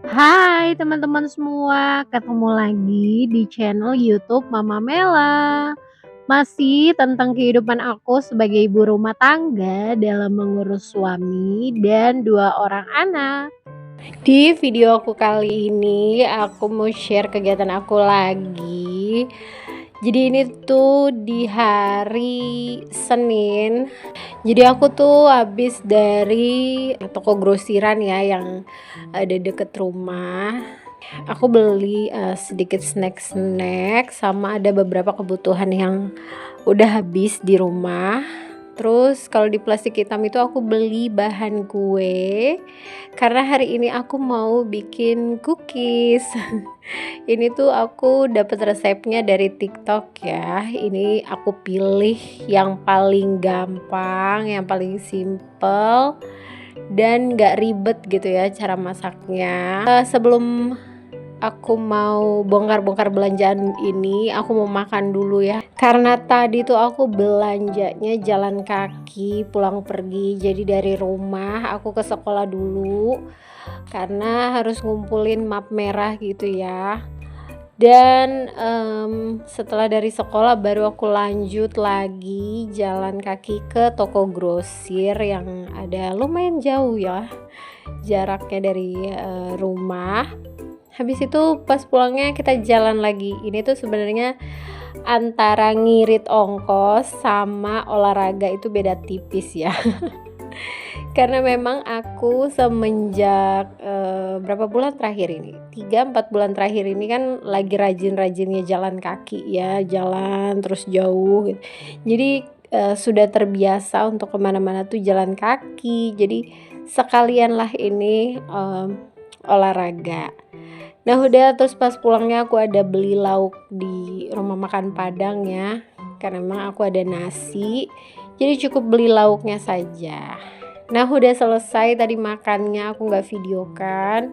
Hai teman-teman semua, ketemu lagi di channel YouTube Mama Mela. Masih tentang kehidupan aku sebagai ibu rumah tangga dalam mengurus suami dan dua orang anak. Di video aku kali ini aku mau share kegiatan aku lagi. Jadi ini tuh di hari Senin. Jadi aku tuh habis dari toko grosiran ya yang ada deket rumah. Aku beli sedikit snack-snack sama ada beberapa kebutuhan yang udah habis di rumah. Terus kalau di plastik hitam itu aku beli bahan kue karena hari ini aku mau bikin cookies. Ini tuh aku dapat resepnya dari TikTok ya. Ini aku pilih yang paling gampang, yang paling simple dan gak ribet gitu ya cara masaknya. Sebelum aku mau bongkar-bongkar belanjaan ini, aku mau makan dulu ya. Karena tadi tuh aku belanjanya jalan kaki pulang pergi. Jadi dari rumah aku ke sekolah dulu karena harus ngumpulin map merah gitu ya. Dan setelah dari sekolah baru aku lanjut lagi jalan kaki ke toko grosir yang ada lumayan jauh ya jaraknya dari rumah. Habis itu pas pulangnya kita jalan lagi. Ini tuh sebenarnya antara ngirit ongkos sama olahraga itu beda tipis ya. Karena memang aku semenjak berapa bulan terakhir ini 3-4 bulan terakhir ini kan lagi rajin-rajinnya jalan kaki ya, jalan terus jauh gitu. Jadi sudah terbiasa untuk kemana-mana tuh jalan kaki. Jadi sekalian lah ini olahraga. Nah udah, terus pas pulangnya aku ada beli lauk di rumah makan Padang ya, karena memang aku ada nasi, jadi cukup beli lauknya saja. Nah udah selesai tadi makannya, aku nggak videokan.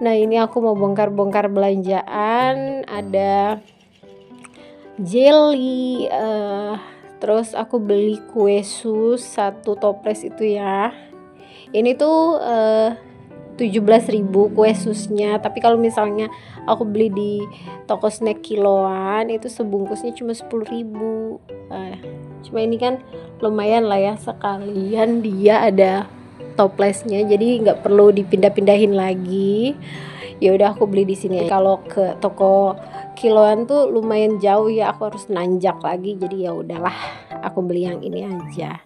Nah ini aku mau bongkar-bongkar belanjaan, ada jelly, terus aku beli kue sus 1 toples itu ya. Ini tuh 17.000 kue susnya, tapi kalau misalnya aku beli di toko snack kiloan itu sebungkusnya cuma 10.000. Cuma ini kan lumayan lah ya, sekalian dia ada toplesnya jadi nggak perlu dipindah-pindahin lagi. Ya udah aku beli di sini. Kalau ke toko kiloan tuh lumayan jauh ya, aku harus nanjak lagi, jadi ya udahlah aku beli yang ini aja.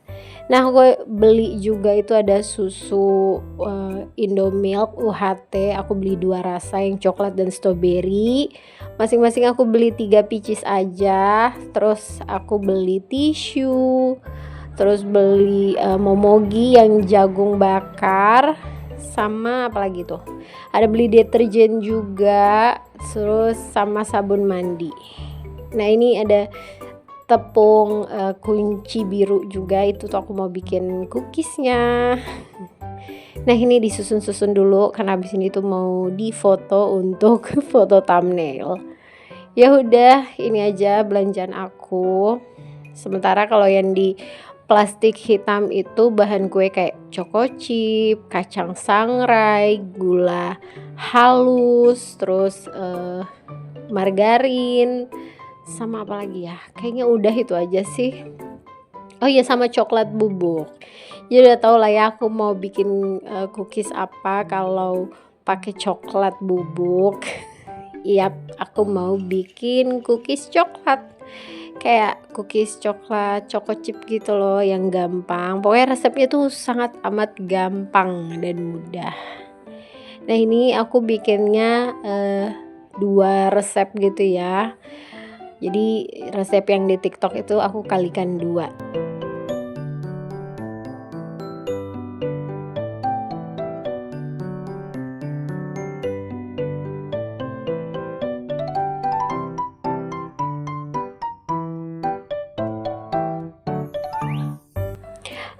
Nah aku beli juga itu ada susu Indomilk UHT, aku beli 2 rasa yang coklat dan strawberry. Masing-masing aku beli 3 pieces aja. Terus aku beli tisu, terus beli momogi yang jagung bakar, sama apalagi tuh, ada beli deterjen juga, terus sama sabun mandi. Nah ini ada tepung kunci biru juga, itu tuh aku mau bikin cookiesnya. Nah ini disusun-susun dulu karena habis ini tuh mau difoto untuk foto thumbnail. Ya udah, ini aja belanjaan aku. Sementara kalau yang di plastik hitam itu bahan kue kayak choco chip, kacang sangrai, gula halus, terus margarin, sama apa lagi ya, kayaknya udah itu aja sih. Oh iya, sama coklat bubuk. Jadi udah tau lah ya aku mau bikin cookies apa kalau pakai coklat bubuk. Iya, aku mau bikin cookies coklat, kayak cookies coklat choco chip gitu loh, yang gampang. Pokoknya resepnya tuh sangat amat gampang dan mudah. Nah ini aku bikinnya 2 resep gitu ya. Jadi resep yang di TikTok itu aku kalikan 2.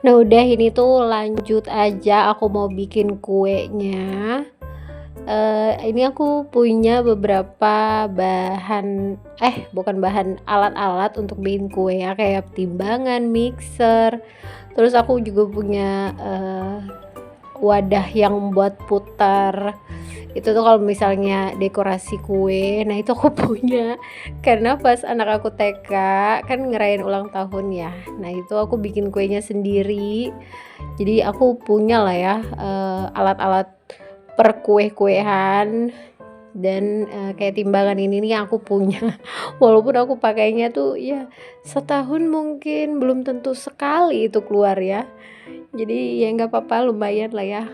Nah udah, ini tuh lanjut aja aku mau bikin kuenya. Ini aku punya beberapa bahan, bukan bahan, alat-alat untuk bikin kue ya, kayak timbangan, mixer. Terus aku juga punya wadah yang buat putar. Itu tuh kalau misalnya dekorasi kue, nah itu aku punya. Karena pas anak aku TK kan ngerayain ulang tahun ya. Nah itu aku bikin kuenya sendiri. Jadi aku punya lah ya alat-alat perkue-kuean dan kayak timbangan ini nih aku punya. Walaupun aku pakainya tuh ya setahun mungkin belum tentu sekali itu keluar ya. Jadi ya nggak apa-apa, lumayan lah ya.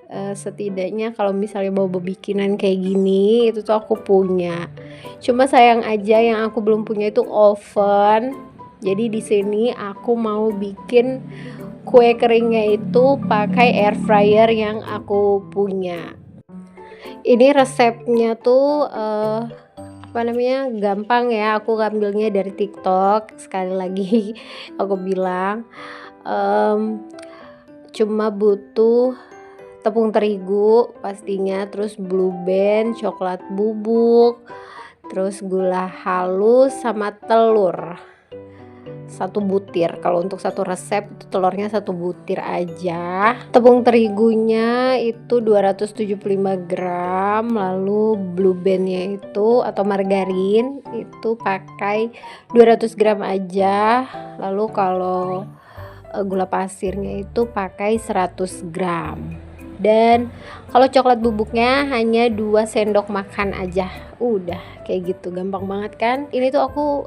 Setidaknya kalau misalnya mau bikinan kayak gini itu tuh aku punya. Cuma sayang aja yang aku belum punya itu oven. Jadi di sini aku mau bikin kue keringnya itu pakai air fryer yang aku punya. Ini resepnya tuh apa namanya, gampang ya, aku ngambilnya dari TikTok. Sekali lagi aku bilang cuma butuh tepung terigu pastinya, terus blue band, coklat bubuk, terus gula halus sama telur 1 butir. Kalau untuk satu resep itu telurnya 1 butir aja. Tepung terigunya itu 275 gram. Lalu blue bandnya itu atau margarin itu pakai 200 gram aja. Lalu kalau gula pasirnya itu pakai 100 gram. Dan kalau coklat bubuknya hanya 2 sendok makan aja. Udah kayak gitu, gampang banget kan. Ini tuh aku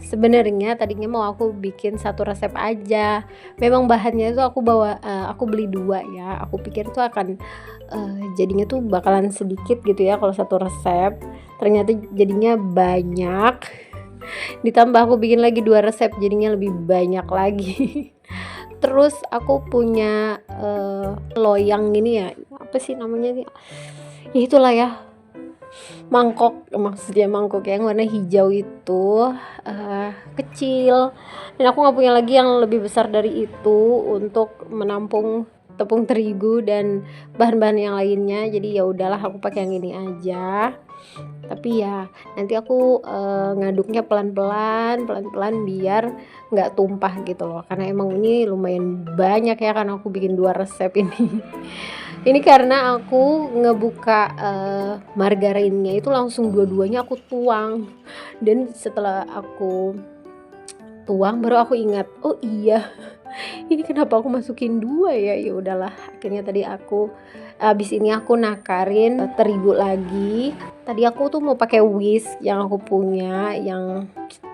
sebenarnya tadinya mau aku bikin satu resep aja. Memang bahannya itu aku beli 2 ya. Aku pikir itu akan jadinya tuh bakalan sedikit gitu ya kalau satu resep. Ternyata jadinya banyak. Ditambah aku bikin lagi 2 resep, jadinya lebih banyak lagi. Terus aku punya loyang ini ya, apa sih namanya nih? Ya itulah ya, mangkok, maksudnya mangkok yang warna hijau itu kecil. Dan aku nggak punya lagi yang lebih besar dari itu untuk menampung tepung terigu dan bahan-bahan yang lainnya. Jadi ya udahlah aku pakai yang ini aja. Tapi ya nanti aku ngaduknya pelan-pelan biar nggak tumpah gitu loh, karena emang ini lumayan banyak ya, karena aku bikin 2 resep ini. Ini karena aku ngebuka margarinnya itu langsung dua-duanya aku tuang, dan setelah aku tuang baru aku ingat, oh iya ini kenapa aku masukin 2 ya. Ya udahlah, akhirnya tadi aku abis ini aku nakarin terigu lagi. Tadi aku tuh mau pakai whisk yang aku punya, yang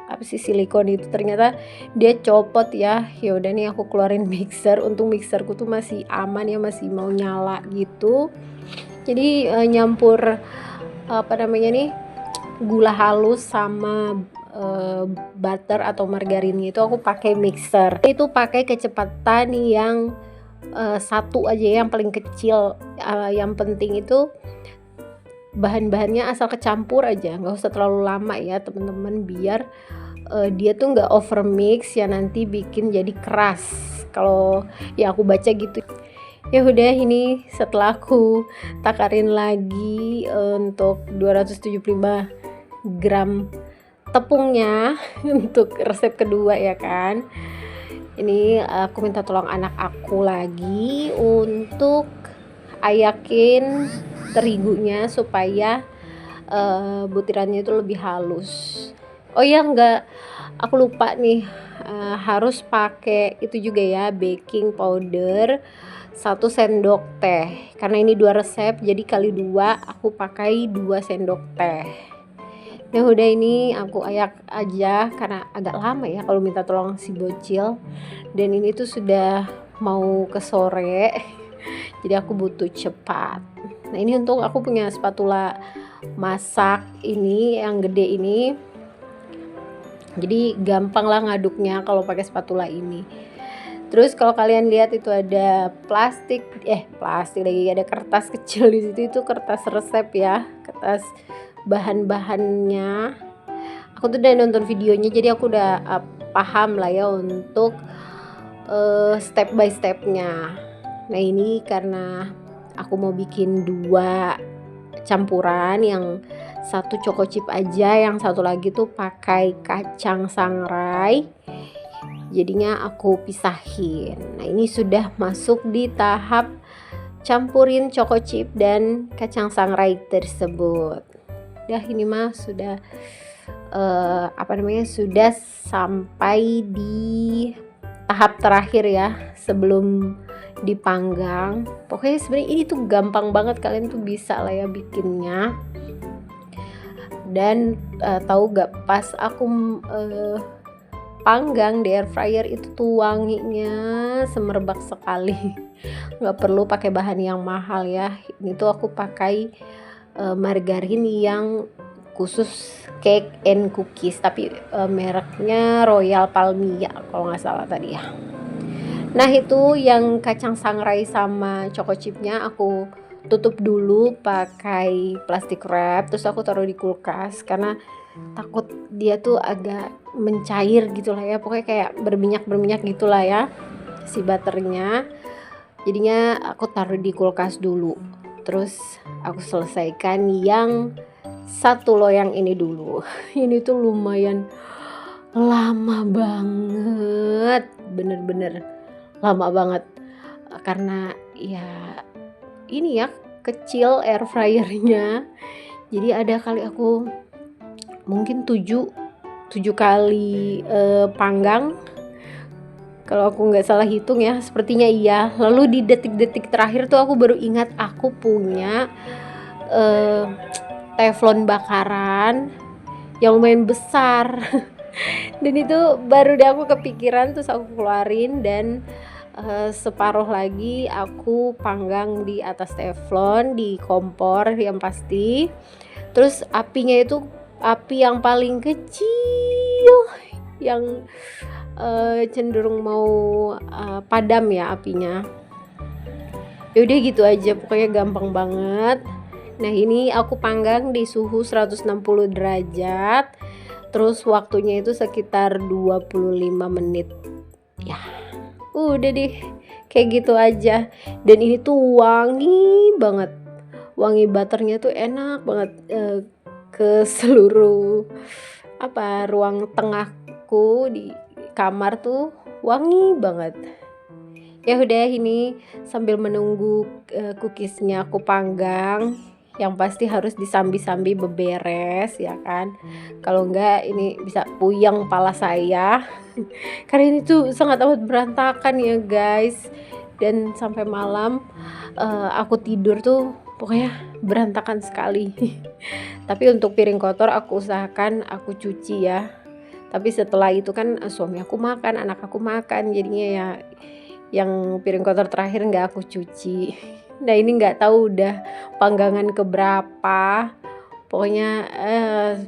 apa sih, silikon itu, ternyata dia copot ya. Ya udah nih aku keluarin mixer. Untung mixerku tuh masih aman ya, masih mau nyala gitu. Jadi nyampur apa namanya nih, gula halus sama butter atau margarinnya itu aku pakai mixer. Itu pakai kecepatan yang 1 aja, yang paling kecil. Yang penting itu bahan-bahannya asal kecampur aja, nggak usah terlalu lama ya teman-teman, biar dia tuh nggak over mix ya, nanti bikin jadi keras. Kalau ya aku baca gitu. Ya udah, ini setelah aku takarin lagi untuk 275 gram tepungnya untuk resep kedua ya kan. Ini aku minta tolong anak aku lagi untuk ayakin terigunya supaya butirannya itu lebih halus. Oh ya, enggak, aku lupa nih, harus pakai itu juga ya, baking powder 1 sendok teh. Karena ini 2 resep, jadi kali 2 aku pakai 2 sendok teh. Ya udah, ini aku ayak aja karena agak lama ya kalau minta tolong si bocil. Dan ini tuh sudah mau ke sore. Jadi aku butuh cepat. Nah, ini untung aku punya spatula masak ini yang gede ini. Jadi gampang lah ngaduknya kalau pakai spatula ini. Terus kalau kalian lihat itu ada plastik lagi, ada kertas kecil di situ, itu kertas resep ya, kertas bahan-bahannya. Aku tuh udah nonton videonya, jadi aku udah paham lah ya untuk step by stepnya. Nah, ini karena aku mau bikin 2 campuran, yang 1 choco chip aja, yang 1 lagi tuh pakai kacang sangrai. Jadinya aku pisahin. Nah, ini sudah masuk di tahap campurin choco chip dan kacang sangrai tersebut. Ini mah sudah sudah sampai di tahap terakhir ya sebelum dipanggang. Pokoknya sebenarnya ini tuh gampang banget, kalian tuh bisa lah ya bikinnya. Dan tahu gak, pas aku panggang di air fryer itu tuh wanginya semerbak sekali. Nggak perlu pakai bahan yang mahal ya. Ini tuh aku pakai margarin yang khusus cake and cookies, tapi mereknya Royal Palmia kalau nggak salah tadi ya. Nah itu yang kacang sangrai sama choco chipnya aku tutup dulu pakai plastik wrap, terus aku taruh di kulkas karena takut dia tuh agak mencair gitu lah ya, pokoknya kayak berminyak gitu lah ya si butternya. Jadinya aku taruh di kulkas dulu, terus aku selesaikan yang satu loyang ini dulu. Ini tuh lumayan lama banget, bener-bener lama banget karena ya ini ya kecil air fryernya. Jadi ada kali aku mungkin 7 kali panggang kalau aku nggak salah hitung ya, sepertinya iya. Lalu di detik-detik terakhir tuh aku baru ingat aku punya teflon bakaran yang lumayan besar. Dan itu baru deh aku kepikiran, terus aku keluarin dan separuh lagi aku panggang di atas teflon di kompor yang pasti. Terus apinya itu api yang paling kecil, yang cenderung mau padam ya apinya. Yaudah gitu aja, pokoknya gampang banget. Nah ini aku panggang di suhu 160 derajat. Terus waktunya itu sekitar 25 menit. Ya udah deh kayak gitu aja. Dan ini tuh wangi banget, wangi butternya tuh enak banget ke seluruh ruang tengahku di kamar tuh wangi banget. Ya udah, ini sambil menunggu cookiesnya aku panggang, yang pasti harus disambi-sambi beberes ya kan, kalau enggak ini bisa puyeng pala saya. Karena ini tuh sangat amat berantakan ya guys, dan sampai malam aku tidur tuh pokoknya berantakan sekali. Tapi untuk piring kotor aku usahakan aku cuci ya, tapi setelah itu kan suami aku makan, anak aku makan, jadinya ya yang piring kotor terakhir nggak aku cuci. Nah ini nggak tahu udah panggangan keberapa, pokoknya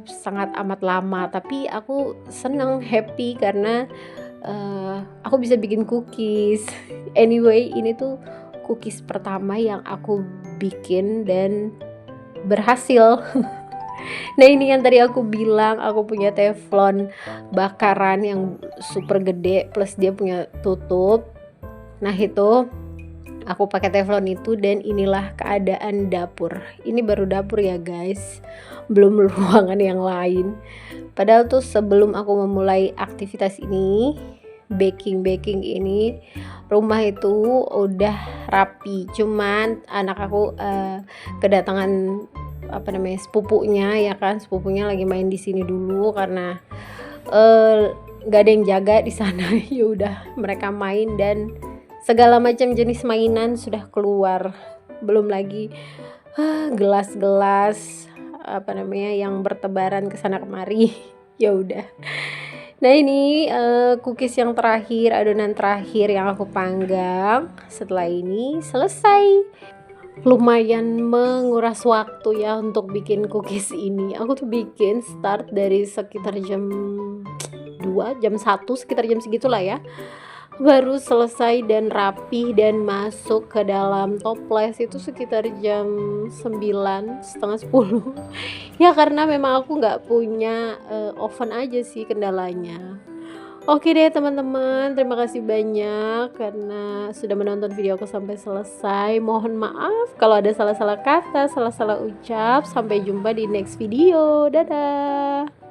sangat amat lama. Tapi aku seneng, happy karena aku bisa bikin cookies. Anyway, ini tuh cookies pertama yang aku bikin dan berhasil. Nah ini yang tadi aku bilang, aku punya teflon bakaran yang super gede plus dia punya tutup. Nah itu aku pakai teflon itu, dan inilah keadaan dapur. Ini baru dapur ya guys, belum ruangan yang lain. Padahal tuh sebelum aku memulai aktivitas ini, baking ini, rumah itu udah rapi. Cuman anak aku kedatangan sepupunya ya kan, sepupunya lagi main di sini dulu karena nggak ada yang jaga di sana. Ya udah mereka main dan segala macam jenis mainan sudah keluar. Belum lagi gelas-gelas yang bertebaran ke sana kemari. Ya udah. Nah ini cookies yang terakhir, adonan terakhir yang aku panggang. Setelah ini selesai. Lumayan menguras waktu ya untuk bikin cookies ini. Aku tuh bikin start dari sekitar jam 2, jam 1, sekitar jam segitulah ya. Baru selesai dan rapi dan masuk ke dalam toples itu sekitar jam 9, setengah 10. Ya karena memang aku nggak punya oven aja sih kendalanya. Oke deh teman-teman, terima kasih banyak karena sudah menonton video aku sampai selesai. Mohon maaf kalau ada salah-salah kata, salah-salah ucap. Sampai jumpa di next video. Dadah.